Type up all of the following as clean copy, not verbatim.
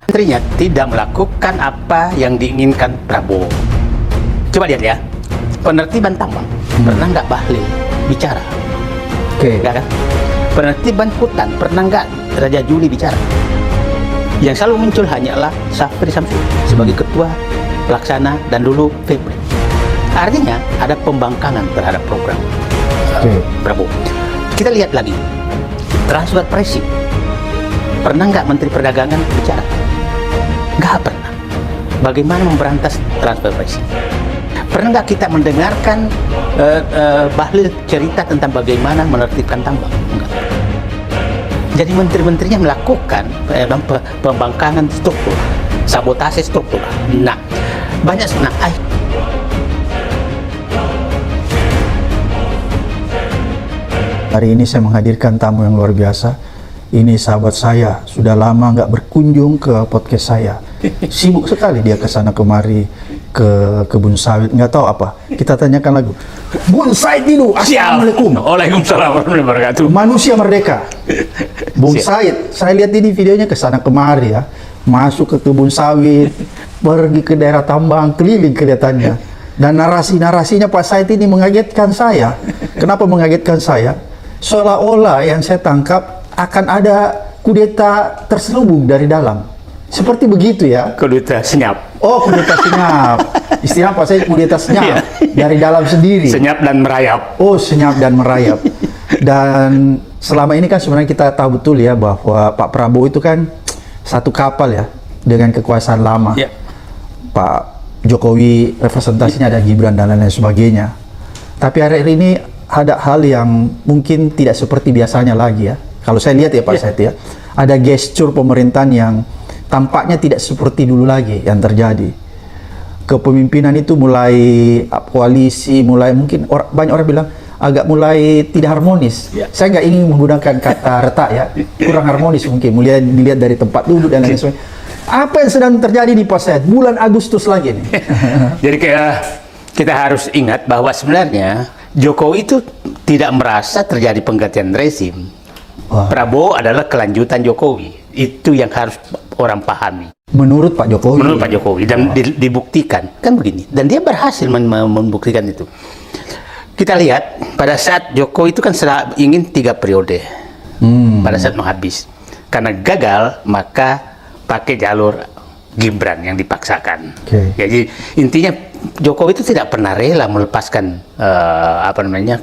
Menterinya tidak melakukan apa yang diinginkan Prabowo. Coba lihat ya, penertiban tambang. Pernah nggak Bahlil bicara? Nggak kan? Penertiban hutan, pernah nggak Raja Juli bicara? Yang selalu muncul hanyalah Syafri Samsudin sebagai ketua pelaksana dan dulu Febri. Artinya ada pembangkangan terhadap program Prabowo. Kita lihat lagi, transfer pricing. Pernah nggak Menteri Perdagangan bicara? Nggak pernah. Bagaimana memberantas transfer pricing? Pernah nggak kita mendengarkan Bahlil cerita tentang bagaimana menertibkan tambang? Enggak. Jadi menteri-menterinya melakukan pembangkangan struktur, sabotase struktur. Nah, banyak Hari ini saya menghadirkan tamu yang luar biasa. Ini sahabat saya, sudah lama nggak berkunjung ke podcast saya. Sibuk sekali dia ke sana kemari, ke kebun sawit, nggak tahu apa. Kita tanyakan lagu. Bun Said dulu, assalamualaikum. Waalaikumsalam warahmatullahi wabarakatuh. Manusia merdeka. Bung Said, saya lihat ini videonya ke sana kemari ya. Masuk ke kebun sawit, pergi ke daerah tambang, keliling kelihatannya. Dan narasi-narasinya Pak Said ini mengagetkan saya. Kenapa mengagetkan saya? Seolah-olah yang saya tangkap akan ada kudeta terselubung dari dalam. Seperti begitu ya. Kudeta senyap. Oh, kudeta senyap. Istilah Pak Said kudeta senyap. Dari dalam sendiri. Senyap dan merayap. Oh, senyap dan merayap. Dan selama ini kan sebenarnya kita tahu betul ya bahwa Pak Prabowo itu kan satu kapal ya dengan kekuasaan lama. Ya. Pak Jokowi representasinya ada Gibran dan lain-lain sebagainya. Tapi hari ini ada hal yang mungkin tidak seperti biasanya lagi ya. Kalau saya lihat ya Pak Said ya, ada gestur pemerintahan yang tampaknya tidak seperti dulu lagi yang terjadi. Kepemimpinan itu mulai koalisi, mulai mungkin banyak orang bilang agak mulai tidak harmonis. Saya nggak ingin menggunakan kata retak ya, kurang harmonis mungkin. Mulai dilihat dari tempat duduk dan lain sebagainya. Apa yang sedang terjadi nih Pak Said? Bulan Agustus lagi nih. Jadi kita harus ingat bahwa sebenarnya Jokowi itu tidak merasa terjadi penggantian rezim. Prabowo adalah kelanjutan Jokowi. Itu yang harus orang pahami. Menurut Pak Jokowi. Menurut Pak Jokowi dan dibuktikan kan begini. Dan dia berhasil membuktikan itu. Kita lihat pada saat Jokowi itu kan ingin 3 periode. Pada saat menghabis. Karena gagal maka pakai jalur Gibran yang dipaksakan. Jadi intinya Jokowi itu tidak pernah rela melepaskan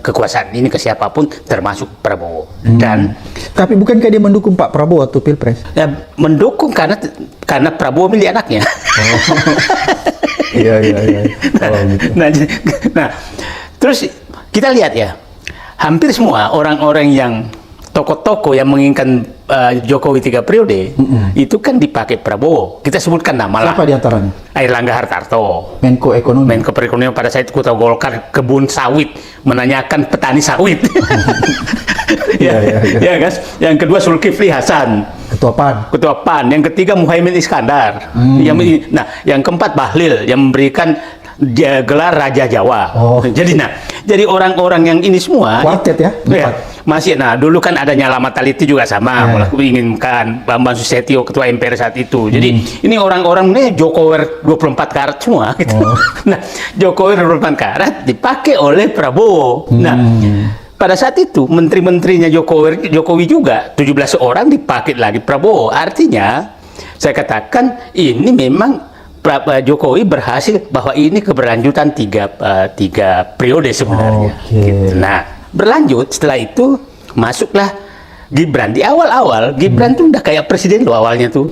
kekuasaan ini ke siapapun termasuk Prabowo. Dan tapi bukankah dia mendukung Pak Prabowo waktu Pilpres? Ya, mendukung karena Prabowo milih anaknya. Iya. Oh, gitu. Nah, terus kita lihat ya, hampir semua orang-orang yang tokoh-tokoh yang menginginkan Jokowi 3 periode itu kan dipakai Prabowo. Kita sebutkan nama lah. Siapa di antaranya? Airlangga Hartarto, Menko Ekonomi. Menko Perekonomian pada saat Kota Golkar kebun sawit menanyakan petani sawit. Ya kan? Yang kedua Zulkifli Hasan, Ketua PAN. Yang ketiga Muhaimin Iskandar. Yang keempat Bahlil yang memberikan gelar Raja Jawa. Jadi orang-orang yang ini semua kuartet ya? Masih, dulu kan ada Nyala Mataliti juga sama, menginginkan Bambang Susatyo ketua MPR saat itu. Jadi ini orang-orang ini Jokowi 24 karat semua gitu. Nah, Jokowi 24 karat dipakai oleh Prabowo. Nah, pada saat itu menteri-menterinya Jokowi juga 17 orang dipakai lagi Prabowo. Artinya saya katakan ini memang Jokowi berhasil bahwa ini keberlanjutan tiga periode sebenarnya. Gitu. Nah, berlanjut setelah itu masuklah Gibran. Di awal-awal Gibran tuh udah kayak presiden loh awalnya tuh.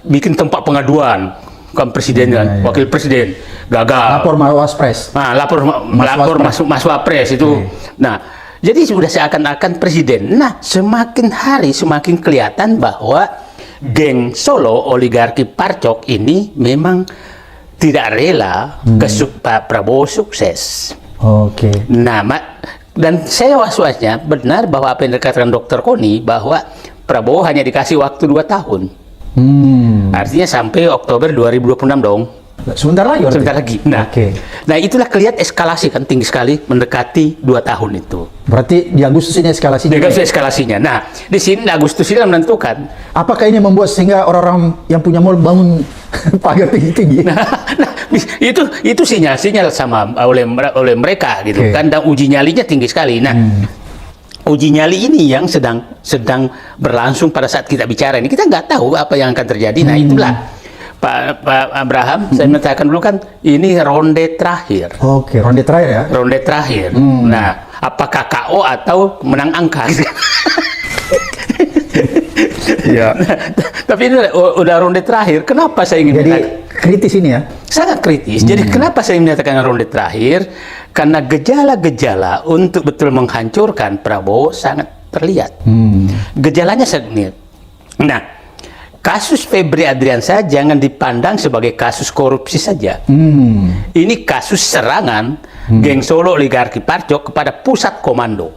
Bikin tempat pengaduan kan presiden kan, wakil presiden gagal. Lapor Waspres. Lapor Mas Wapres itu. Nah, jadi sudah seakan-akan presiden. Nah, semakin hari semakin kelihatan bahwa geng Solo oligarki Parcok ini memang tidak rela Pak Prabowo sukses. Nah, dan saya was-wasnya benar bahwa apa yang dikatakan Dr. Koni bahwa Prabowo hanya dikasih waktu 2 tahun. Artinya sampai Oktober 2026 dong. sebentar lagi. berarti? Sebentar lagi. Nah, Oke. nah itulah kelihatan eskalasi kan tinggi sekali mendekati 2 tahun itu. Berarti di Agustus ini eskalasi. Dengan eskalasinya. Nah, di sini Agustus ini menentukan. Apakah ini membuat sehingga orang-orang yang punya mall bangun pagar tinggi-tinggi? Nah, itu sinyal sama oleh mereka gitu Oke. kan, dan uji nyalinya tinggi sekali. Nah, uji nyali ini yang sedang berlangsung pada saat kita bicara ini. Kita nggak tahu apa yang akan terjadi. Nah, itulah Pak Abraham, saya mengatakan dulu kan ini ronde terakhir. Oke, ronde terakhir ya. Ronde terakhir. Nah, apakah KO atau menang angka? Iya. Tapi ini udah ronde terakhir. Kenapa saya ingin Jadi mengatakan- kritis ini ya. sangat kritis. Jadi kenapa saya menyatakan ronde terakhir? Karena gejala-gejala untuk betul menghancurkan Prabowo sangat terlihat. Gejalanya sangat. Nah, kasus Febri Adriansyah jangan dipandang sebagai kasus korupsi saja. Ini kasus serangan geng Solo oligarki Parcok kepada pusat komando.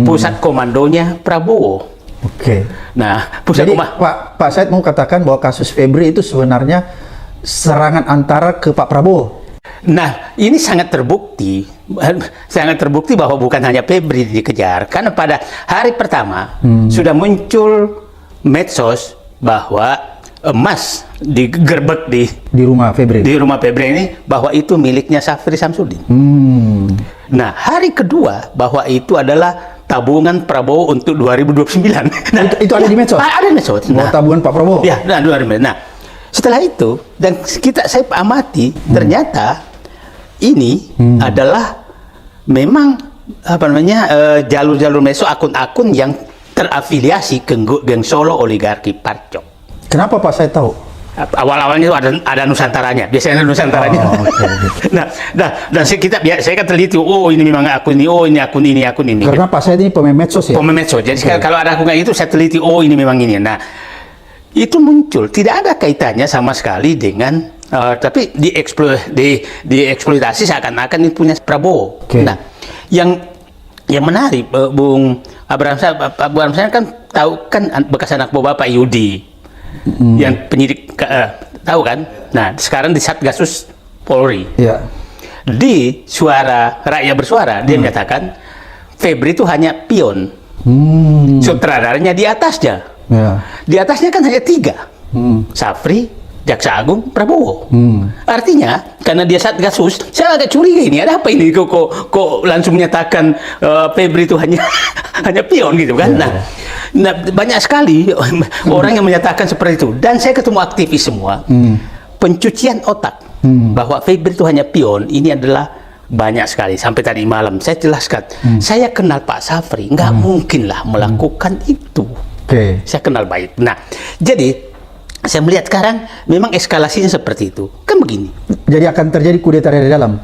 Pusat komandonya Prabowo. Oke. Nah, pusat Jadi komando. Pak Said mau katakan bahwa kasus Febri itu sebenarnya serangan antara ke Pak Prabowo. Nah, ini sangat terbukti bahwa bukan hanya Febri dikejar, karena pada hari pertama sudah muncul medsos bahwa emas digerebek Di rumah Febri. di rumah Febri ini bahwa itu miliknya Syafri Samsudin. Nah, hari kedua bahwa itu adalah tabungan Prabowo untuk 2029. Nah, Itu ada di medsos? Ada di medsos. Bahwa tabungan Pak Prabowo. Ya, nah, 2029. Nah, setelah itu dan saya amati ternyata ini adalah memang apa namanya jalur-jalur medsos, akun-akun yang terafiliasi ke geng Solo oligarki Parcok. Kenapa Pak Said tahu? Awal-awalnya itu ada Nusantaranya, biasanya ada Nusantaranya. Oh, oke. dan saya kan teliti, oh ini memang akun ini, oh ini akun ini, akun ini. Karena Pak Said ini pemain medsos ya. Pemain medsos. Jadi kalau ada akun kayak itu saya teliti, oh ini memang ini. Nah, itu muncul, tidak ada kaitannya sama sekali dengan tapi dieksploitasi seakan-akan itu punya Prabowo. Oke. Nah, yang menarik, Bung Abraham saya kan tahu kan bekas anak buah Bapak Yudi, yang penyidik tahu kan? Nah, sekarang di Satgasus Polri. Iya. Di Suara Rakyat Bersuara dia menyatakan Febri itu hanya pion, sutradaranya di atasnya. Ya. Di atasnya kan hanya 3, Syafri, Jaksa Agung, Prabowo. Artinya karena dia Satgasus, saya agak curiga ini ada apa ini kok langsung menyatakan Febri itu hanya hanya pion gitu kan? Nah, banyak sekali orang yang menyatakan seperti itu, dan saya ketemu aktivis semua pencucian otak bahwa Febri itu hanya pion ini adalah banyak sekali. Sampai tadi malam saya jelaskan, saya kenal Pak Syafri, nggak mungkin lah melakukan itu. Oke. Saya kenal baik. Nah, jadi saya melihat sekarang memang eskalasinya seperti itu. Kan begini. Jadi akan terjadi kudeta dari dalam.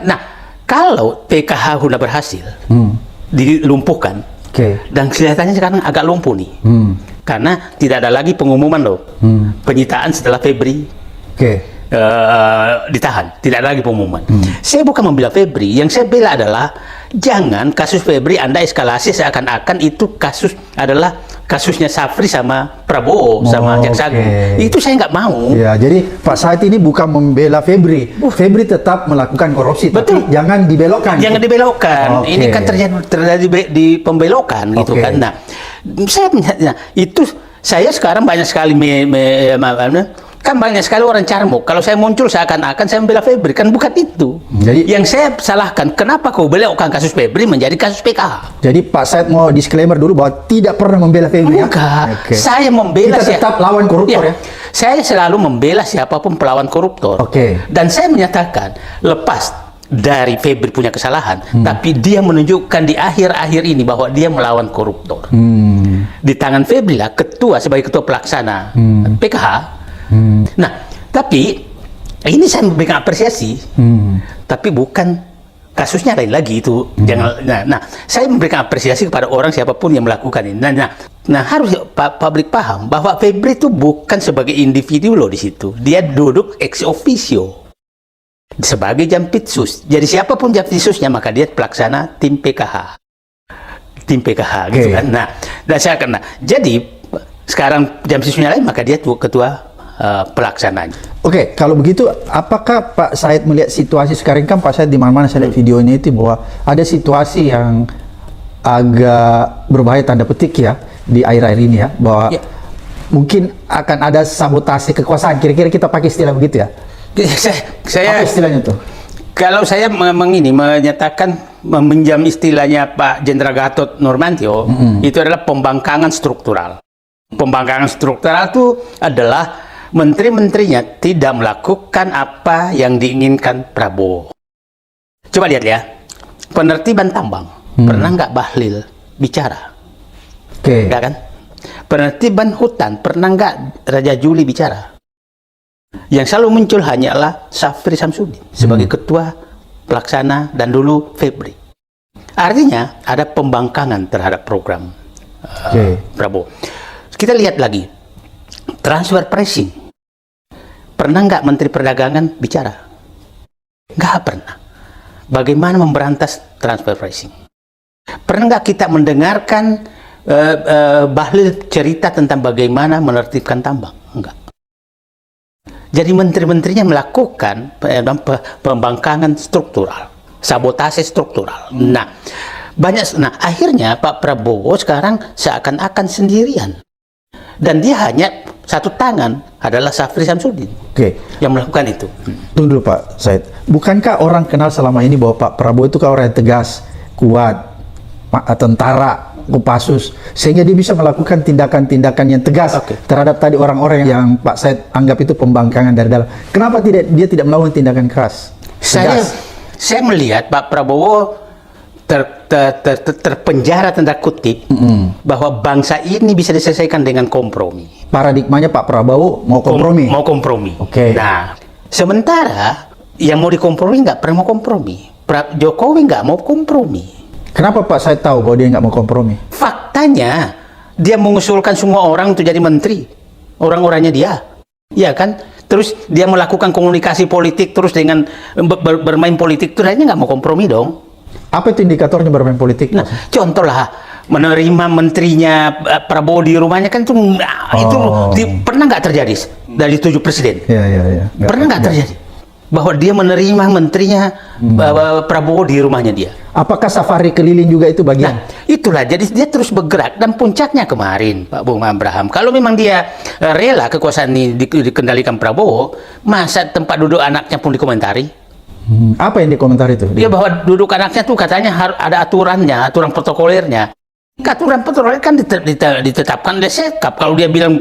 Nah, kalau PKH sudah berhasil dilumpuhkan, Oke. dan kelihatannya sekarang agak lumpuh nih. Karena tidak ada lagi pengumuman loh. Penyitaan setelah Febri Oke. ditahan, tidak ada lagi pengumuman. Saya bukan membela Febri, yang saya bela adalah jangan kasus Febri Anda eskalasi seakan-akan itu kasus adalah kasusnya Syafri sama Prabowo sama Jaksa Agung. Itu saya nggak mau. Ya, jadi Pak Said ini bukan membela Febri. Febri tetap melakukan korupsi, Betul. tapi jangan dibelokkan. Jangan dibelokkan. Oke. Ini kan terjadi di pembelokan gitu Oke. kan. Nah, itu saya sekarang banyak sekali kan banyak sekali orang carmuk. Kalau saya muncul seakan-akan saya membela Febri, kan bukan itu. Jadi- yang saya salahkan, kenapa kau belokkan kasus Febri menjadi kasus PKH? Jadi Pak Said mau disclaimer dulu bahwa tidak pernah membela Febri. Enggak, Oke. saya membela Kita tetap lawan koruptor ya. Saya selalu membela siapapun pelawan koruptor. Oke. Dan saya menyatakan lepas dari Febri punya kesalahan, tapi dia menunjukkan di akhir-akhir ini bahwa dia melawan koruptor. Di tangan Febri lah ketua sebagai ketua pelaksana PKH. Nah, tapi ini saya memberikan apresiasi, tapi bukan kasusnya lain lagi itu. Jangan. Nah, saya memberikan apresiasi kepada orang siapapun yang melakukan ini. Nah, harus publik paham bahwa Febri itu bukan sebagai individu loh di situ. Dia duduk ex officio sebagai jampitsus. Jadi siapapun jampitsusnya maka dia pelaksana tim PKH. Tim PKH gitu Oke. kan. Nah, dan saya kena. Jadi sekarang jampitsusnya lain maka dia ketua pelaksananya. Oke, kalau begitu, apakah Pak Said melihat situasi sekarang kan Pak Said di mana-mana saya lihat videonya itu bahwa ada situasi yang agak berbahaya tanda petik ya di akhir-akhir ini ya, bahwa Ya. mungkin akan ada sabotase kekuasaan. Kira-kira kita pakai istilah begitu ya? Saya Apa istilahnya tuh? kalau saya menyatakan meminjam istilahnya Pak Jenderal Gatot Nurmantio, itu adalah pembangkangan struktural. Pembangkangan struktural itu adalah menteri-menterinya tidak melakukan apa yang diinginkan Prabowo. Coba lihat ya, penertiban tambang, pernah nggak Bahlil bicara? Oke. Nggak kan? Penertiban hutan, pernah nggak Raja Juli bicara? Yang selalu muncul hanyalah Syafri Samsudin sebagai ketua pelaksana dan dulu Febri. Artinya ada pembangkangan terhadap program Prabowo. Kita lihat lagi, transfer pricing. Pernah nggak Menteri Perdagangan bicara? Nggak pernah. Bagaimana memberantas transfer pricing? Pernah nggak kita mendengarkan Bahlil cerita tentang bagaimana menertibkan tambang? Enggak. Jadi menteri-menterinya melakukan pembangkangan struktural, sabotase struktural. Nah, akhirnya Pak Prabowo sekarang seakan-akan sendirian. Dan dia hanya satu tangan adalah Syafri Samsudin yang melakukan itu. Tunggu dulu Pak Said. Bukankah orang kenal selama ini bahwa Pak Prabowo itu kan orang yang tegas, kuat, tentara, Kopassus, sehingga dia bisa melakukan tindakan-tindakan yang tegas terhadap tadi orang-orang yang Pak Said anggap itu pembangkangan dari dalam. Kenapa dia tidak melakukan tindakan keras? Saya melihat Pak Prabowo terpenjara tanda kutip bahwa bangsa ini bisa diselesaikan dengan kompromi. Paradigmanya Pak Prabowo mau kompromi. Mau kompromi. Oke. Nah, sementara yang mau dikompromi nggak pernah mau kompromi. Jokowi nggak mau kompromi. Kenapa Pak Said tahu bahwa dia nggak mau kompromi? Faktanya dia mengusulkan semua orang untuk jadi menteri, orang-orangnya dia, ya kan? Terus dia melakukan komunikasi politik terus dengan bermain politik, terus akhirnya nggak mau kompromi dong. Apa itu indikatornya bermain politik? Nah, contoh lah menerima menterinya Prabowo di rumahnya kan itu pernah nggak terjadi dari 7 presiden? Iya. Pernah nggak terjadi bahwa dia menerima menterinya Prabowo di rumahnya dia? Apakah safari keliling juga itu bagian? Nah, itulah. Jadi dia terus bergerak dan puncaknya kemarin, Pak Bung Abraham. Kalau memang dia rela kekuasaan ini dikendalikan Prabowo, masa tempat duduk anaknya pun dikomentari? Apa yang dikomentari itu? Ya bahwa duduk anaknya tuh katanya harus ada aturannya, aturan protokolernya. Aturan protokoler kan ditetapkan oleh Sekap. Kalau dia bilang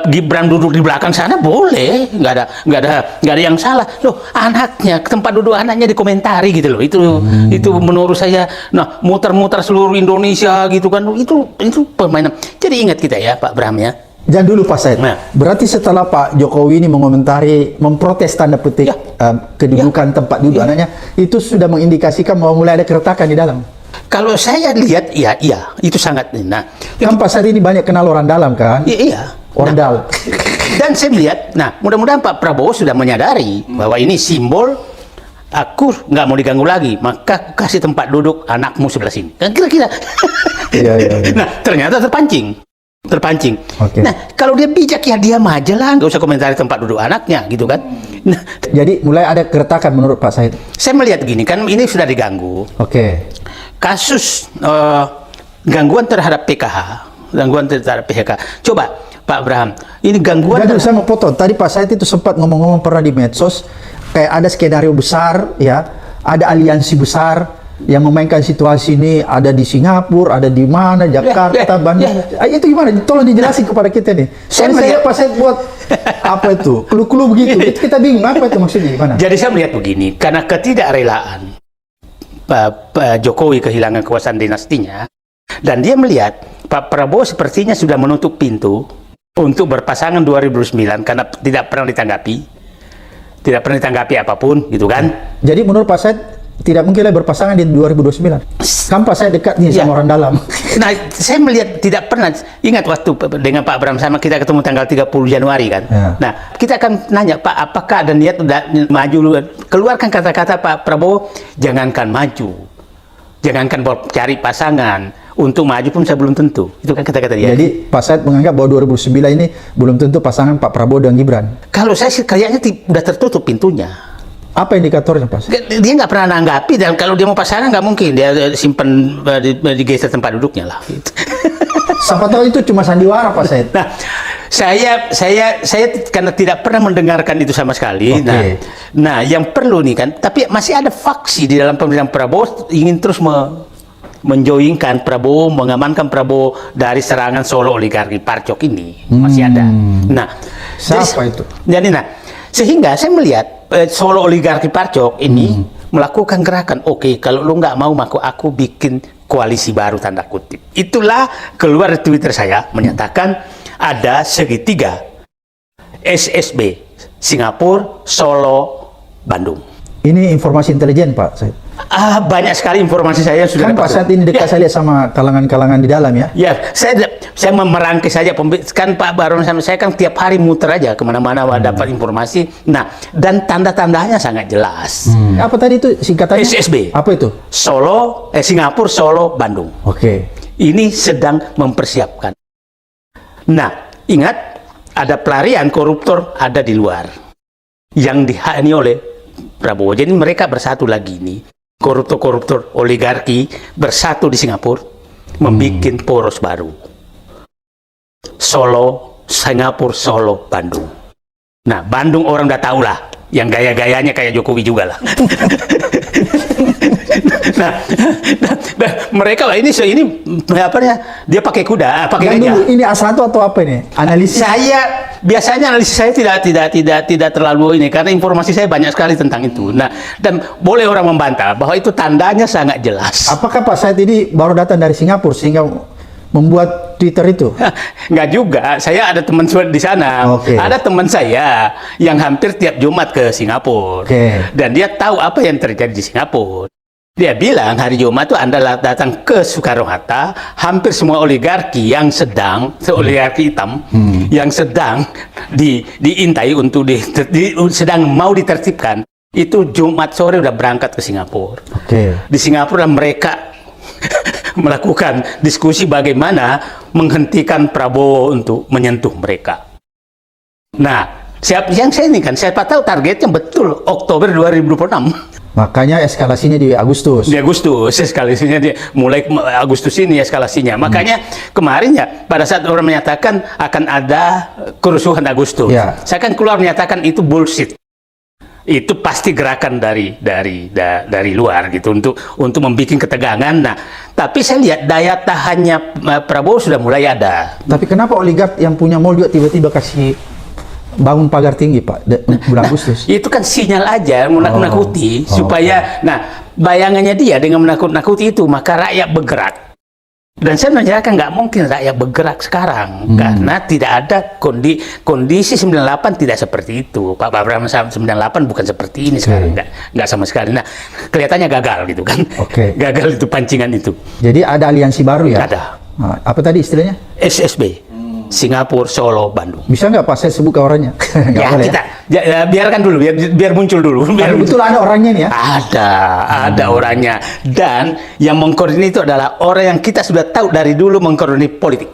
Gibran duduk di belakang sana boleh, nggak ada yang salah. Loh, anaknya tempat duduk anaknya dikomentari gitu loh. Itu menurut saya, nah muter-muter seluruh Indonesia gitu kan, itu permainan. Jadi ingat kita ya Pak Bram ya. Jangan dulu Pak Said. Nah. Berarti setelah Pak Jokowi ini memprotes tanda petik kedudukan tempat duduk anaknya, itu sudah mengindikasikan bahwa mulai ada keretakan di dalam. Kalau saya lihat, iya, itu sangat. Nah, kan Pak Said ini banyak kenal orang dalam kan? Iya. Ordal. Dan saya melihat, nah mudah-mudahan Pak Prabowo sudah menyadari bahwa ini simbol aku nggak mau diganggu lagi, maka kasih tempat duduk anakmu sebelah sini. Kan kira-kira. Iya. Nah, ternyata terpancing. Oke. Nah, kalau dia bijak ya diam aja lah, nggak usah komentari tempat duduk anaknya, gitu kan. Nah, jadi mulai ada keretakan menurut Pak Said. saya melihat gini, kan ini sudah diganggu. Oke. Kasus gangguan terhadap PKH. Coba Pak Abraham, ini gangguan. Jadi saya mau potong. Tadi Pak Said itu sempat ngomong-ngomong pernah di medsos, kayak ada skenario besar, ya, ada aliansi besar yang memainkan situasi ini, ada di Singapura, ada di mana, Jakarta, Bandung. Itu gimana? Tolong dijelasin kepada kita nih. Saya Pak Said buat apa itu? Clue-clue begitu. Kita bingung apa itu maksudnya gimana? Jadi saya melihat begini, karena ketidakrelaan Pak Jokowi kehilangan kekuasaan dinastinya, dan dia melihat Pak Prabowo sepertinya sudah menutup pintu untuk berpasangan 2009 karena tidak pernah ditanggapi apapun, gitu kan? Jadi menurut Pak Said tidak mungkin lagi berpasangan di 2029. Kan Pak Said dekat nih sama orang dalam. Nah, saya melihat tidak pernah. Ingat waktu dengan Pak Bram sama kita ketemu tanggal 30 Januari kan. Ya. Nah, kita akan nanya Pak, apakah ada niat maju? Keluarkan kata-kata Pak Prabowo, jangankan maju, jangankan cari pasangan, untuk maju pun saya belum tentu. Itu kan kata-kata dia. Jadi Pak Said menganggap bahwa 2009 ini belum tentu pasangan Pak Prabowo dan Gibran. Kalau saya sih kayaknya udah tertutup pintunya. Apa indikatornya Pak Said? Dia nggak pernah nanggapi, dan kalau dia mau pasangan nggak mungkin dia simpen digeser tempat duduknya lah. Gitu. Siapa tahu itu cuma sandiwara Pak Said. Nah, saya karena tidak pernah mendengarkan itu sama sekali. Oke. Nah, yang perlu nih kan, tapi masih ada faksi di dalam pemerintahan Prabowo ingin terus menjoinkan Prabowo, mengamankan Prabowo dari serangan Solo oligarki Parcok ini. Masih ada. Nah, Siapa itu? Jadi sehingga saya melihat Solo oligarki Parcok ini melakukan gerakan, oke, kalau lu nggak mau aku bikin koalisi baru tanda kutip. Itulah keluar di Twitter saya menyatakan ada segitiga SSB Singapura, Solo, Bandung. Ini informasi intelijen Pak Said. Banyak sekali informasi saya yang sudah Kan Pak Said ini dekat saya lihat sama kalangan-kalangan di dalam ya. Ya, saya merangkai saja, kan Pak Baron sama saya kan tiap hari muter aja kemana-mana dapat informasi. Nah, dan tanda-tandanya sangat jelas. Apa tadi itu singkatannya? SSB. Apa itu? Singapura, Solo, Bandung. Oke. Ini sedang mempersiapkan. Nah, ingat ada pelarian koruptor ada di luar yang dihakimi oleh Prabowo. Jadi mereka bersatu lagi nih. Koruptor-koruptor oligarki bersatu di Singapura membuat poros baru. Singapura, Solo, Bandung. Nah, Bandung orang udah tahu lah, yang gaya-gayanya kayak Jokowi juga lah. nah, mereka lah ini apa ya? Dia pakai kuda, pakai gajah. Ini A1 atau apa ini? Analisis. Biasanya analisis saya tidak terlalu ini, karena informasi saya banyak sekali tentang itu. Nah, dan boleh orang membantah bahwa itu tandanya sangat jelas. Apakah Pak Said ini baru datang dari Singapura sehingga membuat Twitter itu? Nggak juga, saya ada teman di sana. Okay. Ada teman saya yang hampir tiap Jumat ke Singapura. Okay. Dan dia tahu apa yang terjadi di Singapura. Dia bilang hari Jumat itu Anda datang ke Soekarno-Hatta, hampir semua oligarki yang sedang, oligarki hitam, yang sedang diintai untuk sedang mau ditertibkan, itu Jumat sore udah berangkat ke Singapura. Okay. Di Singapura mereka melakukan diskusi bagaimana menghentikan Prabowo untuk menyentuh mereka. Nah, yang saya ini kan, siapa tahu targetnya betul Oktober 2026. Makanya eskalasinya di Agustus. Di Agustus, eskalasinya mulai Agustus ini eskalasinya. Makanya kemarin ya, pada saat orang menyatakan akan ada kerusuhan Agustus, saya kan keluar menyatakan itu bullshit. Itu pasti gerakan dari luar gitu untuk membuat ketegangan. Nah, tapi saya lihat daya tahannya Prabowo sudah mulai ada. Tapi kenapa oligark yang punya mall juga tiba-tiba kasih bangun pagar tinggi Pak bulan Agustus? Itu kan sinyal aja menakut-nakuti supaya bayangannya dia dengan menakut-nakuti itu maka rakyat bergerak. Dan saya menjelaskan nggak mungkin rakyat bergerak sekarang karena tidak ada kondisi 98 tidak seperti itu. Pak Abraham 98 bukan seperti ini sekarang, nggak sama sekali. Nah, kelihatannya gagal gitu kan. Gagal itu pancingan itu. Jadi ada aliansi baru ya? Ada. Nah, apa tadi istilahnya? SSB. Singapura, Solo, Bandung. Bisa nggak Pak saya sebut ke orangnya? Ya, biarkan dulu, biar muncul dulu. Betul ada orangnya nih ya? Ada orangnya. Dan yang mengkoordinir itu adalah orang yang kita sudah tahu dari dulu mengkoordinir politik.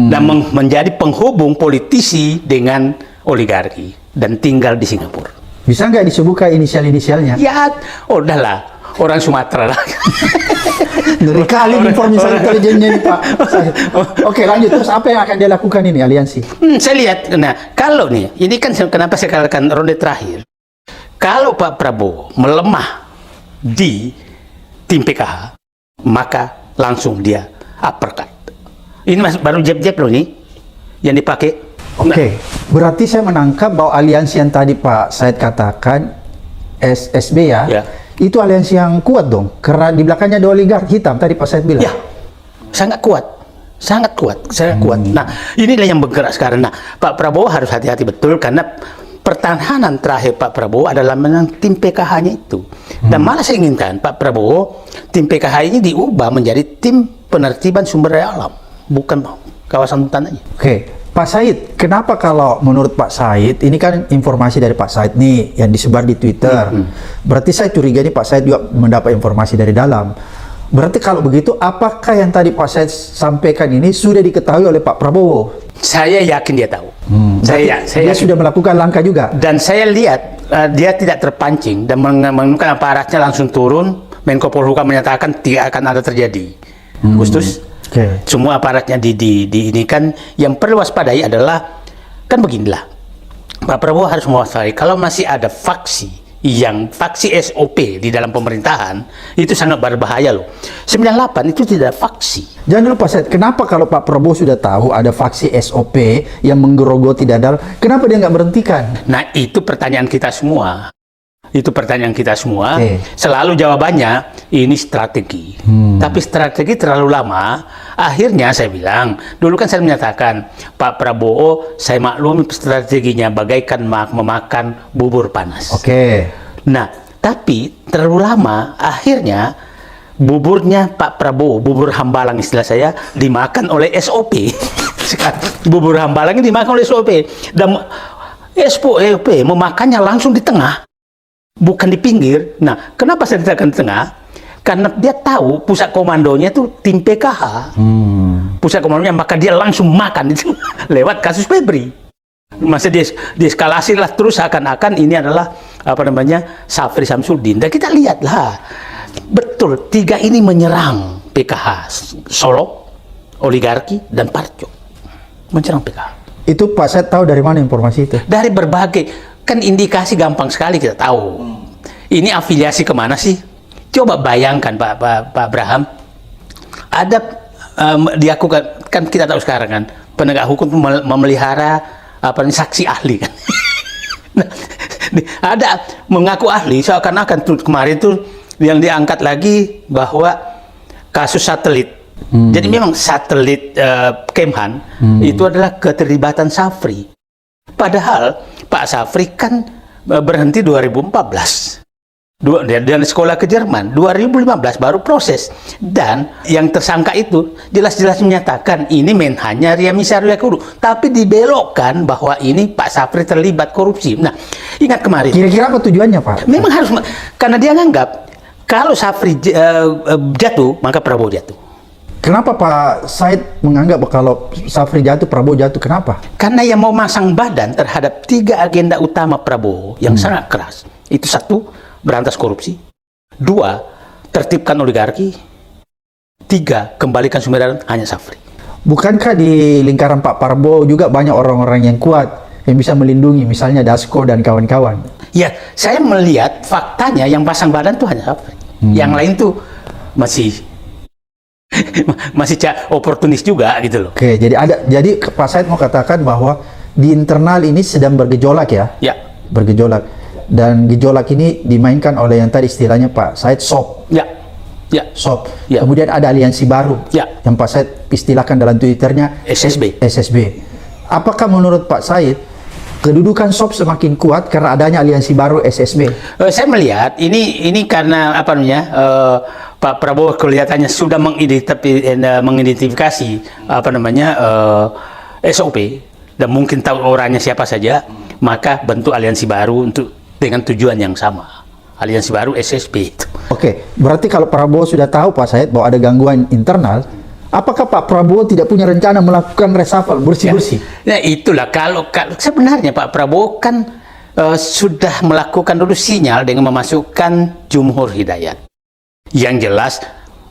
Dan menjadi penghubung politisi dengan oligarki. Dan tinggal di Singapura. Bisa nggak disebutkan inisial-inisialnya? Ya, udahlah. Orang Sumatera lah. Ngeri kali informasi intelijennya nih Pak. Oke, lanjut. Terus apa yang akan dia lakukan ini aliansi? Saya lihat, nah kalau nih, ini kan kenapa saya katakan ronde terakhir. Kalau Pak Prabowo melemah di tim PKH, maka langsung dia uppercut. Ini baru jab-jab loh nih, yang dipakai. Oke, berarti saya menangkap bahwa aliansi yang tadi Pak Said katakan, SSB ya. Itu aliansi yang kuat dong, karena di belakangnya ada oligark hitam tadi Pak Said bilang. Ya, sangat kuat. Nah, inilah yang bergerak sekarang. Nah, Pak Prabowo harus hati-hati betul karena pertahanan terakhir Pak Prabowo adalah menang tim PKH-nya itu. Dan malah saya inginkan Pak Prabowo, tim PKH ini diubah menjadi tim penertiban sumber daya alam, bukan kawasan hutan aja. Oke. Pak Said, kenapa kalau menurut Pak Said, ini kan informasi dari Pak Said nih yang disebar di Twitter. Berarti saya curiga nih Pak Said juga mendapat informasi dari dalam. Berarti kalau begitu, apakah yang tadi Pak Said sampaikan ini sudah diketahui oleh Pak Prabowo? Saya yakin dia tahu. Dia Saya sudah melakukan langkah juga. dan saya lihat dia tidak terpancing dan menemukan aparatnya langsung turun. Menko Polhukam menyatakan tidak akan ada terjadi. Agustus, Oke. semua aparatnya ini kan yang perlu waspadai adalah kan beginilah. Pak Prabowo harus mewaspadai kalau masih ada faksi SOP di dalam pemerintahan, itu sangat berbahaya loh. 98 itu tidak faksi. Jangan lupa Said, kenapa kalau Pak Prabowo sudah tahu ada faksi SOP yang menggerogoti Dadal, kenapa dia nggak berhentikan? Nah, itu pertanyaan kita semua. Itu pertanyaan kita semua. Oke. Selalu jawabannya ini strategi. Tapi strategi terlalu lama. Akhirnya saya bilang, dulu kan saya menyatakan Pak Prabowo, saya maklum strateginya bagaikan memakan bubur panas. Oke. Nah, tapi terlalu lama. Akhirnya buburnya Pak Prabowo, bubur hambalang istilah saya, dimakan oleh SOP. Sekarang bubur hambalang ini dimakan oleh SOP. Dan SOP memakannya langsung di tengah. Bukan di pinggir. Nah, kenapa saya dikatakan tengah? Karena dia tahu pusat komandonya itu tim PKH. Pusat komandonya, maka dia langsung makan itu lewat kasus Febri. Masa dieskalasi lah terus seakan-akan ini adalah apa namanya Safri Samsudin. Dan kita lihatlah, betul tiga ini menyerang PKH Solo, oligarki dan Parco, menyerang PKH. Itu Pak Said tahu dari mana informasi itu? Dari berbagai, kan indikasi gampang sekali kita tahu. Ini afiliasi kemana sih? Coba bayangkan Pak Abraham, ada diaku kan kita tahu sekarang kan penegak hukum memelihara apa nih saksi ahli kan. Nah, ada mengaku ahli seakan-akan tuh kemarin tuh yang diangkat lagi bahwa kasus satelit. Jadi memang satelit Kemhan itu adalah keterlibatan Safri. Padahal Pak Safri kan berhenti 2014. Dan sekolah ke Jerman 2015 baru proses, dan yang tersangka itu jelas-jelas menyatakan ini hanya Ria Misarulia Kudu, tapi dibelokkan bahwa ini Pak Safri terlibat korupsi. Nah, ingat kemarin. Kira-kira apa tujuannya Pak? Memang harus, karena dia nganggap kalau Safri jatuh maka Prabowo jatuh. Kenapa Pak Said menganggap kalau Safri jatuh, Prabowo jatuh? Kenapa? Karena yang mau masang badan terhadap 3 agenda utama Prabowo yang sangat keras. Itu 1, berantas korupsi. 2, tertibkan oligarki. 3, kembalikan sumber daya hanya Safri. Bukankah di lingkaran Pak Prabowo juga banyak orang-orang yang kuat yang bisa melindungi, misalnya Dasko dan kawan-kawan? Ya, saya melihat faktanya yang pasang badan tuh hanya Safri. Yang lain tuh masih oportunis juga gitu loh. Oke, jadi Pak Said mau katakan bahwa di internal ini sedang bergejolak ya? Ya. Bergejolak. Dan gejolak ini dimainkan oleh yang tadi istilahnya Pak Said SOP. Ya. Ya. SOP. Ya. Kemudian ada aliansi baru Ya. yang Pak Said istilahkan dalam Twitternya SSB. SSB. Apakah menurut Pak Said kedudukan SOP semakin kuat karena adanya aliansi baru SSB? Saya melihat ini karena apa namanya Pak Prabowo kelihatannya sudah mengidentifikasi apa namanya SOP dan mungkin tahu orangnya siapa saja, maka bentuk aliansi baru dengan tujuan yang sama. Aliansi baru SSB itu. Oke, berarti kalau Prabowo sudah tahu Pak Said bahwa ada gangguan internal, apakah Pak Prabowo tidak punya rencana melakukan reshuffle bersih-bersih? Ya, itulah kalau sebenarnya Pak Prabowo kan sudah melakukan dulu sinyal dengan memasukkan Jumhur Hidayat. Yang jelas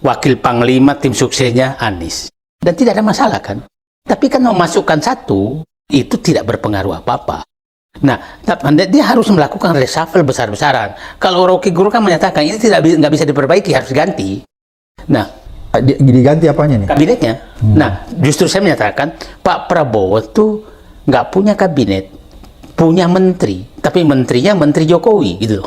wakil panglima tim suksesnya Anies. Dan tidak ada masalah kan. Tapi kan memasukkan satu itu tidak berpengaruh apa-apa. Nah, dia harus melakukan reshuffle besar-besaran. Kalau Rocky Gerung kan menyatakan ini nggak bisa diperbaiki, harus ganti. Nah, diganti apanya nih? kabinetnya. Nah, justru saya menyatakan Pak Prabowo tuh nggak punya kabinet, punya menteri, tapi menterinya menteri Jokowi gitu.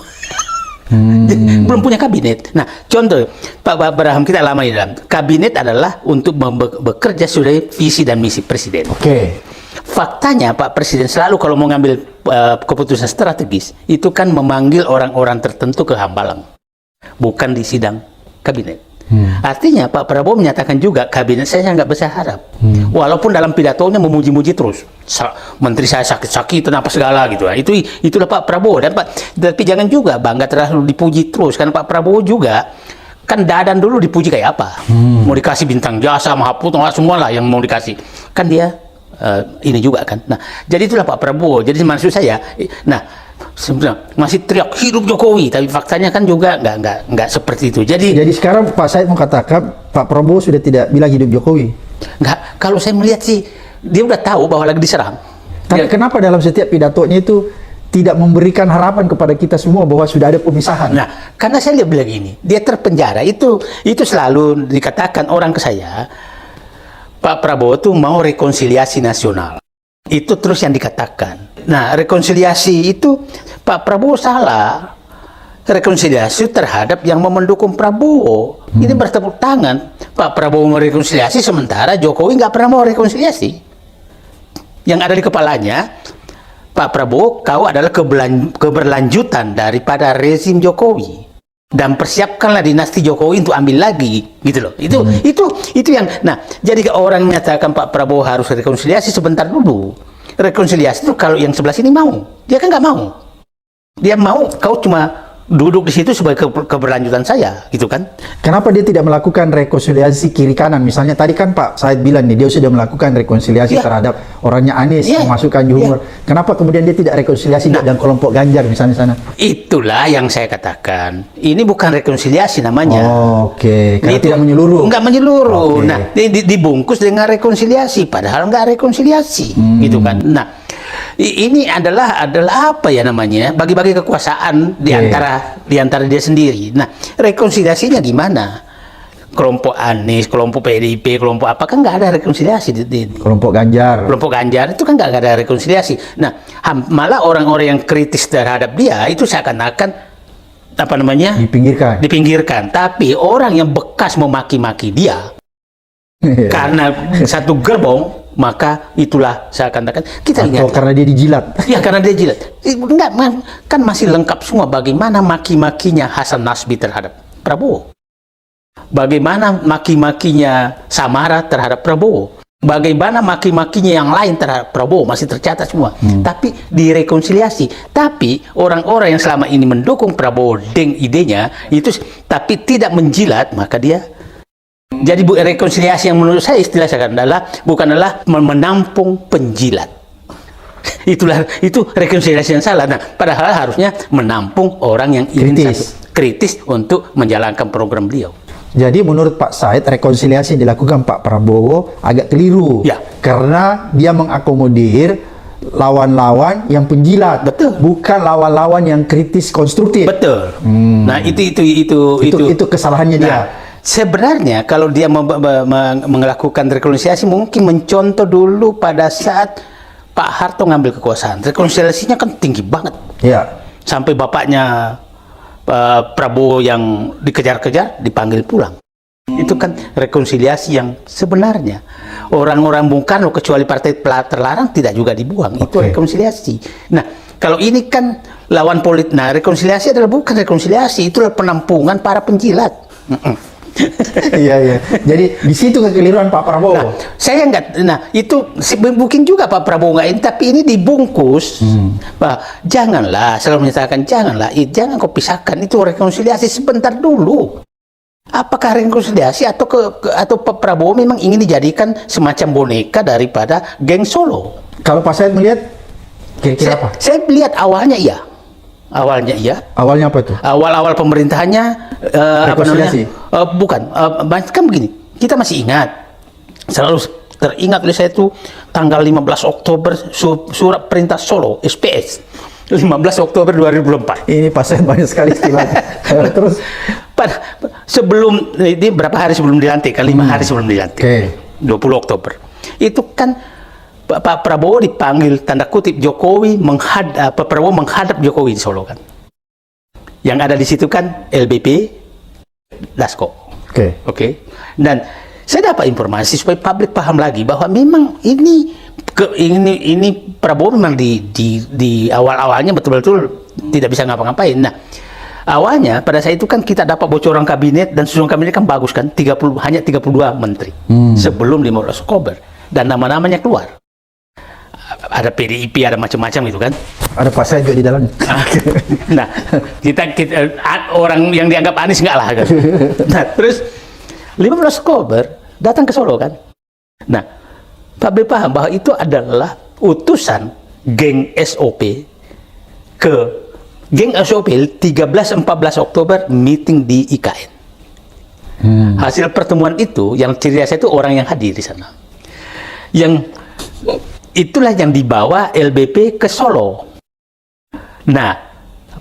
Belum punya kabinet. Nah, contoh Pak Abraham, kita lama di dalam kabinet adalah untuk bekerja sesuai visi dan misi presiden. Oke. Faktanya Pak Presiden selalu kalau mau ngambil keputusan strategis itu kan memanggil orang-orang tertentu ke Hambalang, bukan di sidang kabinet. Artinya Pak Prabowo menyatakan juga kabinet saya nggak besar harap, walaupun dalam pidatonya memuji-muji terus menteri saya sakit-sakit apa segala gitu. Itulah Pak Prabowo. Dan tapi jangan juga bangga terlalu dipuji terus, karena Pak Prabowo juga Kan Dadan dulu dipuji kayak apa? Mau dikasih bintang jasa, Mahaputro, semua lah yang mau dikasih. Kan dia ini juga kan. Nah, jadi itulah Pak Prabowo. Jadi maksud saya, nah sebenarnya masih teriak hidup Jokowi, tapi faktanya kan juga nggak seperti itu. Jadi sekarang Pak Said mau katakan Pak Prabowo sudah tidak bilang hidup Jokowi. nggak. Kalau saya melihat sih, dia udah tahu bahwa lagi diserang. Tapi kenapa dalam setiap pidatonya itu tidak memberikan harapan kepada kita semua bahwa sudah ada pemisahan? Nah, karena saya lihat bilang gini, dia terpenjara itu selalu dikatakan orang ke saya, Pak Prabowo tuh mau rekonsiliasi nasional. Itu terus yang dikatakan. Nah, rekonsiliasi itu Pak Prabowo salah. Rekonsiliasi terhadap yang mau mendukung Prabowo. Ini bertepuk tangan. Pak Prabowo mau rekonsiliasi sementara Jokowi nggak pernah mau rekonsiliasi. Yang ada di kepalanya, Pak Prabowo, kau adalah keberlanjutan daripada rezim Jokowi. Dan persiapkanlah dinasti Jokowi untuk ambil lagi, gitu loh. Itu yang. Nah, jadi orang menyatakan Pak Prabowo harus rekonsiliasi sebentar dulu. Rekonsiliasi itu kalau yang sebelah sini mau, dia kan nggak mau. Dia mau kau cuma duduk di situ sebagai keberlanjutan saya, gitu kan? Kenapa dia tidak melakukan rekonsiliasi kiri kanan? Misalnya tadi kan Pak Said bilang nih dia sudah melakukan rekonsiliasi terhadap orangnya Anies, memasukkan Johor. Kenapa kemudian dia tidak rekonsiliasi dengan kelompok Ganjar misalnya sana? Itulah yang saya katakan. Ini bukan rekonsiliasi namanya. Oke. Karena tidak menyeluruh. Enggak menyeluruh. Oke. Nah, dibungkus dengan rekonsiliasi, padahal enggak rekonsiliasi, gitu kan? Nah, ini adalah apa ya namanya, bagi-bagi kekuasaan di antara dia sendiri. Nah, rekonsiliasinya gimana? Kelompok Anies, kelompok PDIP, kelompok apa kan nggak ada rekonsiliasi kelompok Ganjar itu kan nggak ada rekonsiliasi. Nah, malah orang-orang yang kritis terhadap dia itu seakan-akan apa namanya dipinggirkan. Tapi orang yang bekas memaki-maki dia karena satu gerbong, maka itulah saya katakan kita lihat. Karena dia dijilat. Ya, karena dia jilat. Enggak, kan masih lengkap semua bagaimana maki-makinya Hasan Nasbi terhadap Prabowo. Bagaimana maki-makinya Samara terhadap Prabowo. Bagaimana maki-makinya yang lain terhadap Prabowo masih tercatat semua. Tapi direkonsiliasi. Tapi orang-orang yang selama ini mendukung Prabowo dengan idenya itu tapi tidak menjilat, maka dia. Jadi rekonsiliasi yang menurut saya istilah saya bukanlah menampung penjilat. Itu rekonsiliasi yang salah. Nah, padahal harusnya menampung orang yang ingin kritis untuk menjalankan program beliau. Jadi menurut Pak Said rekonsiliasi yang dilakukan Pak Prabowo agak keliru. Ya. Karena dia mengakomodir lawan-lawan yang penjilat. Betul. Bukan lawan-lawan yang kritis konstruktif. Betul. Nah, itu kesalahannya dia. Sebenarnya kalau dia melakukan rekonsiliasi mungkin mencontoh dulu pada saat Pak Harto ngambil kekuasaan. Rekonsiliasinya kan tinggi banget. Ya. Sampai bapaknya Prabowo yang dikejar-kejar dipanggil pulang. Itu kan rekonsiliasi yang sebenarnya. Orang-orang Bung Karno kecuali partai terlarang tidak juga dibuang. Itu rekonsiliasi. Nah, kalau ini kan lawan politik. Nah, rekonsiliasi adalah bukan rekonsiliasi, itu adalah penampungan para penjilat. Iya. Jadi di situ kekeliruan Pak Prabowo. Nah, saya nggak. Nah, itu mungkin juga Pak Prabowo nggak ini, tapi ini dibungkus. Janganlah, selalu menyatakan jangan kau pisahkan. Itu rekonsiliasi sebentar dulu. Apakah rekonsiliasi atau Pak Prabowo memang ingin dijadikan semacam boneka daripada geng Solo? Kalau Pak Said melihat kira-kira apa? Saya lihat awalnya iya. Awalnya apa itu? Awal-awal pemerintahannya rekonsiliasi? Bukan. Kan begini, kita masih ingat, selalu teringat oleh saya itu tanggal 15 Oktober surat perintah Solo SPS 15 Oktober 2004. Ini Pak Said banyak sekali istilahnya. Terus sebelum ini berapa hari sebelum dilantik? 5 hari sebelum dilantik. 20 Oktober. Itu kan Pak Prabowo dipanggil tanda kutip Jokowi Prabowo menghadap Jokowi di Solo kan. Yang ada di situ kan LBP, Dasko. Oke. Dan saya dapat informasi supaya publik paham lagi bahwa memang ini Prabowo memang di awal-awalnya betul-betul tidak bisa ngapa-ngapain. Nah, awalnya pada saat itu kan kita dapat bocoran kabinet dan susunan kabinet kan bagus kan, hanya 32 menteri sebelum 15 Oktober dan nama-namanya keluar. ada PDIP, ada macam-macam gitu kan. Ada Pak Said juga di dalam. Nah, kita orang yang dianggap Anies enggak lah kan. Nah, terus 15 Oktober datang ke Solo kan. Nah, Pak B paham bahwa itu adalah utusan geng SOP ke geng SOP 13-14 Oktober meeting di IKN. Hasil pertemuan itu yang cerita saya itu orang yang hadir di sana. Yang itulah yang dibawa LBP ke Solo. Nah,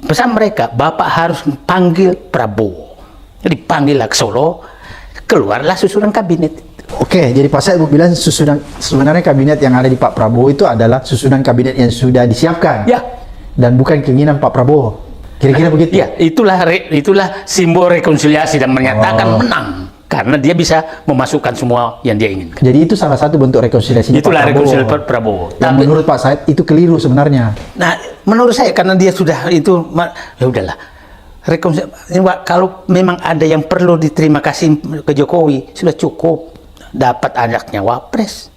pesan mereka, Bapak harus panggil Prabowo. Jadi panggillah ke Solo, keluarlah susunan kabinet. Oke, jadi Pak Said bilang sebenarnya kabinet yang ada di Pak Prabowo itu adalah susunan kabinet yang sudah disiapkan. Ya. Dan bukan keinginan Pak Prabowo. Kira-kira begitu? Ya, itulah simbol rekonsiliasi dan menyatakan menang. Karena dia bisa memasukkan semua yang dia inginkan. Jadi itu salah satu bentuk rekonsiliasi Itulah Pak Prabowo. rekonsiliasi Pak Prabowo. Yang menurut Pak Said itu keliru sebenarnya. Nah, menurut saya karena dia sudah itu, ya udahlah. Kalau memang ada yang perlu diterima kasih ke Jokowi, sudah cukup dapat anaknya wapres.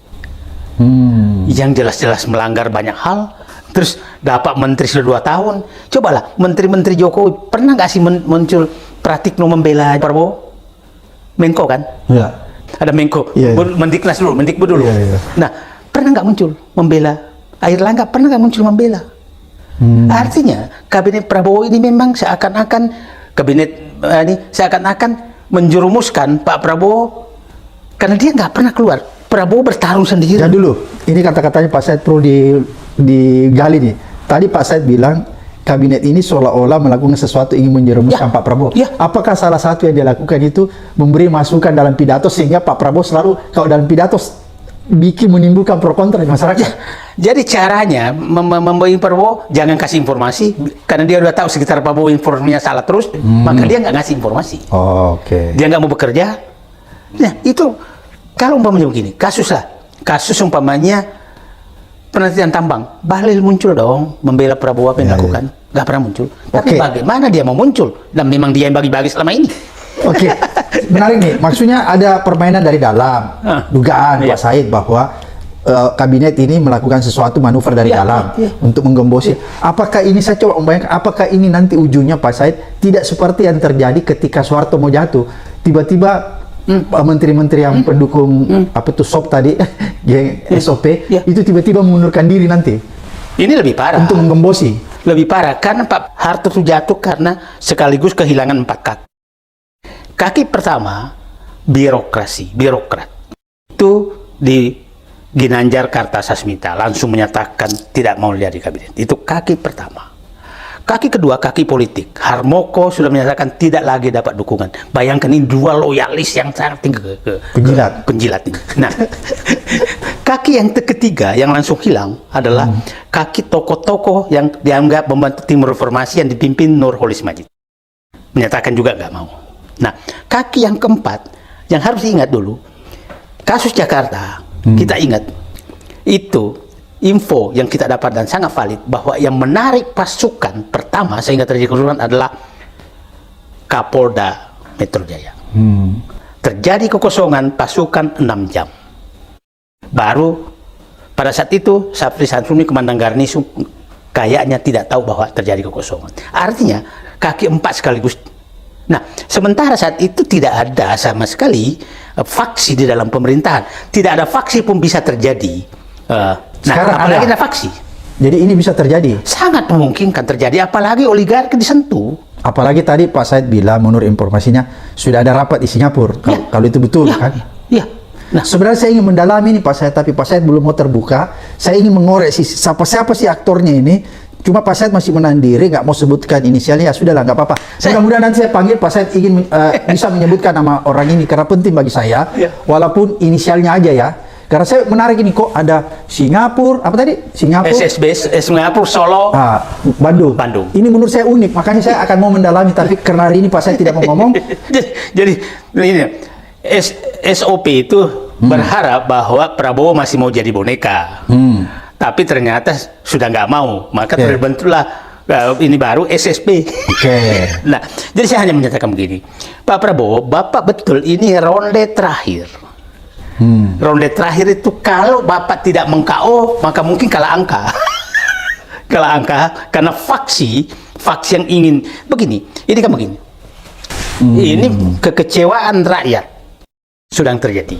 Yang jelas-jelas melanggar banyak hal, terus dapat menteri sudah 2 tahun. Cobalah menteri-menteri Jokowi pernah nggak sih muncul Pratikno membela Prabowo? Menko kan? Ya. Ada Menko, Iya, iya. Mendiknas dulu, Mendikbud dulu. Iya, iya. Nah, pernah nggak muncul membela Airlangga? Pernah nggak muncul membela? Artinya kabinet Prabowo ini memang seakan-akan menjerumuskan Pak Prabowo karena dia nggak pernah keluar. Prabowo bertarung sendiri. Dan dulu, ini kata-katanya Pak Said perlu digali nih. Tadi Pak Said bilang kabinet ini seolah-olah melakukan sesuatu ingin menjerumuskan Pak Prabowo. Ya. Apakah salah satu yang dia lakukan itu memberi masukan dalam pidato sehingga Pak Prabowo selalu kalau dalam pidato bikin menimbulkan pro kontra di masyarakat? Jadi caranya membawa Prabowo jangan kasih informasi karena dia udah tahu sekitar Prabowo informasinya salah terus, maka dia nggak ngasih informasi. Oke. Dia nggak mau bekerja. Nah itu kalau umpamanya begini, kasus umpamanya penelitian tambang, Bahlil muncul dong membela Prabowo apa yang dilakukan, nggak pernah muncul. Tapi bagaimana dia mau muncul? Dan memang dia yang bagi-bagi selama ini. Oke, menarik nih. Maksudnya ada permainan dari dalam, dugaan Pak Said bahwa kabinet ini melakukan sesuatu manuver dari dalam untuk menggembosi. Apakah ini, saya coba membayangkan, apakah ini nanti ujungnya Pak Said tidak seperti yang terjadi ketika Soeharto mau jatuh, tiba-tiba menteri-menteri yang pendukung apa tuh SOP tadi, geng SOP itu tiba-tiba mengundurkan diri nanti. Ini lebih parah. Untuk menggembosi. Lebih parah karena Pak Harto itu jatuh karena sekaligus kehilangan 4 kaki. Kaki pertama birokrat itu di Ginanjar Kartasasmita langsung menyatakan tidak mau jadi kabinet. Itu kaki pertama. Kaki kedua, kaki politik. Harmoko sudah menyatakan tidak lagi dapat dukungan. Bayangkan ini 2 loyalis yang sangat tinggi penjilat ini. Nah, kaki yang ketiga yang langsung hilang adalah kaki tokoh-tokoh yang dianggap membantu tim reformasi yang dipimpin Nurholis Majid. Menyatakan juga nggak mau. Nah, kaki yang keempat yang harus diingat dulu, kasus Jakarta, kita ingat itu. Info yang kita dapat dan sangat valid bahwa yang menarik pasukan pertama sehingga terjadi kerusuhan adalah Kapolda Metro Jaya. Terjadi kekosongan pasukan 6 jam. Baru pada saat itu Sapri Sansuni Komandan Garnisun kayaknya tidak tahu bahwa terjadi kekosongan. Artinya kaki 4 sekaligus. Nah, sementara saat itu tidak ada sama sekali faksi di dalam pemerintahan. Tidak ada faksi pun bisa terjadi. Sekarang apalagi ada faksi. Jadi ini bisa terjadi. Sangat memungkinkan terjadi, apalagi oligarki disentuh. Apalagi tadi Pak Said bilang menurut informasinya sudah ada rapat di Singapura. Kalau itu betul kan? Iya. Nah, sebenarnya saya ingin mendalami ini Pak Said, tapi Pak Said belum mau terbuka. Saya ingin mengorek siapa sih aktornya ini. Cuma Pak Said masih menahan diri, nggak mau sebutkan inisialnya. Ya sudahlah, nggak apa-apa. Mudah-mudahan nanti saya panggil Pak Said ingin bisa menyebutkan nama orang ini karena penting bagi saya. Walaupun inisialnya aja ya. Karena saya menarik ini, kok ada Singapura, apa tadi? Singapura, Singapura, Solo, Bandung. Ini menurut saya unik, makanya saya akan mau mendalami, tapi karena hari ini Pak saya tidak mau ngomong. Jadi ini SOP itu berharap bahwa Prabowo masih mau jadi boneka, tapi ternyata sudah nggak mau, maka terbentuklah ini baru SSP. Nah, jadi saya hanya menyatakan begini, Pak Prabowo, Bapak betul ini ronde terakhir. Ronde terakhir itu kalau Bapak tidak meng-KO, maka mungkin kalah angka. Kalah angka karena faksi yang ingin begini. Ini kan begini. Ini kekecewaan rakyat sedang terjadi.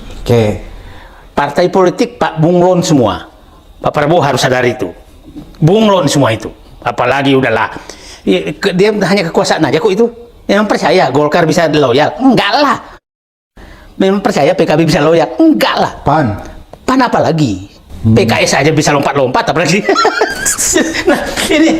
Partai politik Pak bunglon semua. Pak Prabowo harus sadar itu. Bunglon semua itu. Apalagi udahlah. Dia hanya kekuasaan aja kok itu. Memang percaya Golkar bisa loyal? Enggak lah. Memang percaya PKB bisa loyal? Enggak lah. Pan apa lagi? PKS aja bisa lompat-lompat apalagi. Nah, ini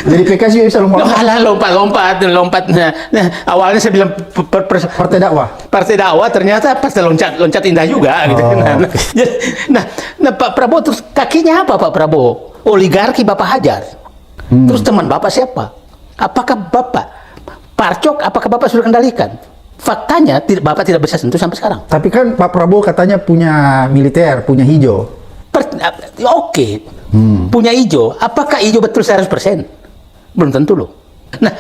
Jadi PKS juga bisa lompat. Nah, awalnya saya bilang partai dakwah. Partai dakwah ternyata partai loncat indah juga gitu. Nah, Pak Prabowo terus kakinya apa Pak Prabowo? Oligarki Bapak hajar. Terus teman Bapak siapa? Apakah Bapak Parcok? Apakah Bapak sudah kendalikan? Faktanya Bapak tidak bisa sentuh sampai sekarang. Tapi kan Pak Prabowo katanya punya militer, punya hijau. Oke. Punya hijau. Apakah hijau betul 100%? Belum tentu loh. Nah,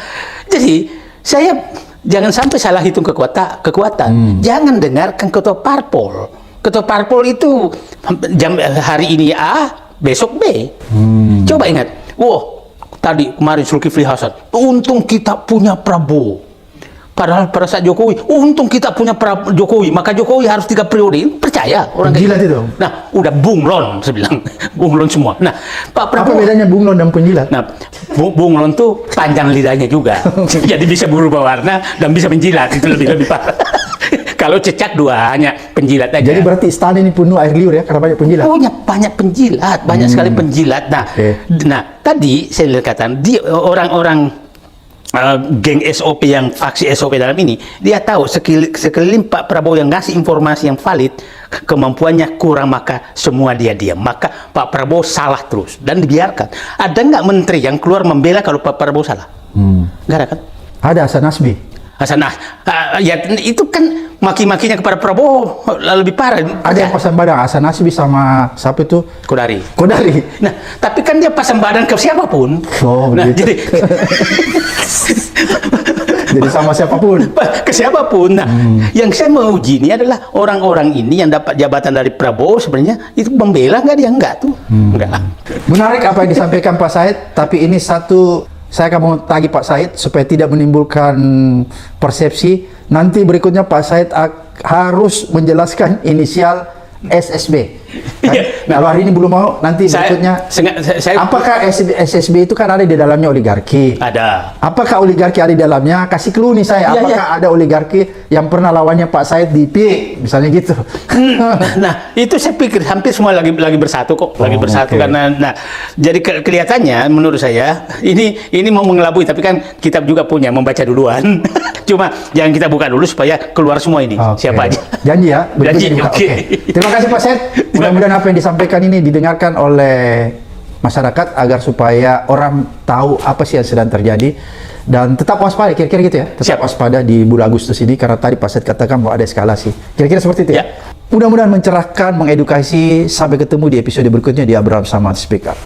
jadi saya jangan sampai salah hitung kekuatan. Jangan dengarkan ketua parpol. Ketua parpol itu hari ini A, besok B. Coba ingat. Tadi kemarin Zulkifli Hasan. Untung kita punya Prabowo. Padahal pada saat Jokowi, untung kita punya Jokowi, maka Jokowi harus 3 periode. Percaya orang Penjilat itu. Nah, udah bunglon, saya bilang. Bunglon semua. Nah, Pak Prabowo. Apa bedanya bunglon dan penjilat? Nah, bunglon tuh panjang lidahnya juga. Jadi bisa berubah warna dan bisa menjilat. Itu lebih parah. Kalau cecak dua, hanya penjilat aja. Jadi berarti istana ini penuh air liur ya, karena banyak penjilat? Punya banyak penjilat, banyak sekali penjilat. Nah, tadi saya katakan, orang-orang geng SOP yang faksi SOP dalam ini, dia tahu sekeliling Pak Prabowo yang ngasih informasi yang valid, kemampuannya kurang, maka semua dia diam. Maka Pak Prabowo salah terus dan dibiarkan. Ada nggak menteri yang keluar membela kalau Pak Prabowo salah? Nggak ada kan? Ada Hasan Nasbi. Ya itu kan maki-makinya kepada Prabowo lebih parah. Ada yang pasang badan Hasan Nasbi sama siapa itu? Kodari. Nah, tapi kan dia pasang badan ke siapapun. Nah, jadi jadi sama siapapun. Ke siapapun. Nah, yang saya mau uji ini adalah orang-orang ini yang dapat jabatan dari Prabowo sebenarnya itu membela nggak dia? Enggak tuh. Enggak lah. Menarik apa yang disampaikan Pak Said, tapi ini satu saya akan mau tagih Pak Said supaya tidak menimbulkan persepsi. Nanti berikutnya Pak Said harus menjelaskan inisial SSB. Kan? Kalau hari ini belum mau, nanti berikutnya. Apakah SSB itu kan ada di dalamnya oligarki? Ada. Apakah oligarki ada di dalamnya? Kasih clue nih saya. Apakah ada oligarki yang pernah lawannya Pak Said di PIK? Misalnya gitu. Nah, itu saya pikir hampir semua lagi bersatu kok. Lagi bersatu karena, jadi kelihatannya menurut saya ini mau mengelabui, tapi kan kita juga punya membaca duluan. Cuma jangan kita buka dulu supaya keluar semua ini. Siapa aja. Janji ya. Janji. Terima kasih Pak Said. Mudah-mudahan apa yang disampaikan ini didengarkan oleh masyarakat agar supaya orang tahu apa sih yang sedang terjadi dan tetap waspada, kira-kira gitu ya. Tetap waspada di bulan Agustus ini karena tadi Pak Said katakan bahwa ada eskalasi. Kira-kira seperti itu ya. Mudah-mudahan mencerahkan, mengedukasi. Sampai ketemu di episode berikutnya di Abraham Samad Speak Up.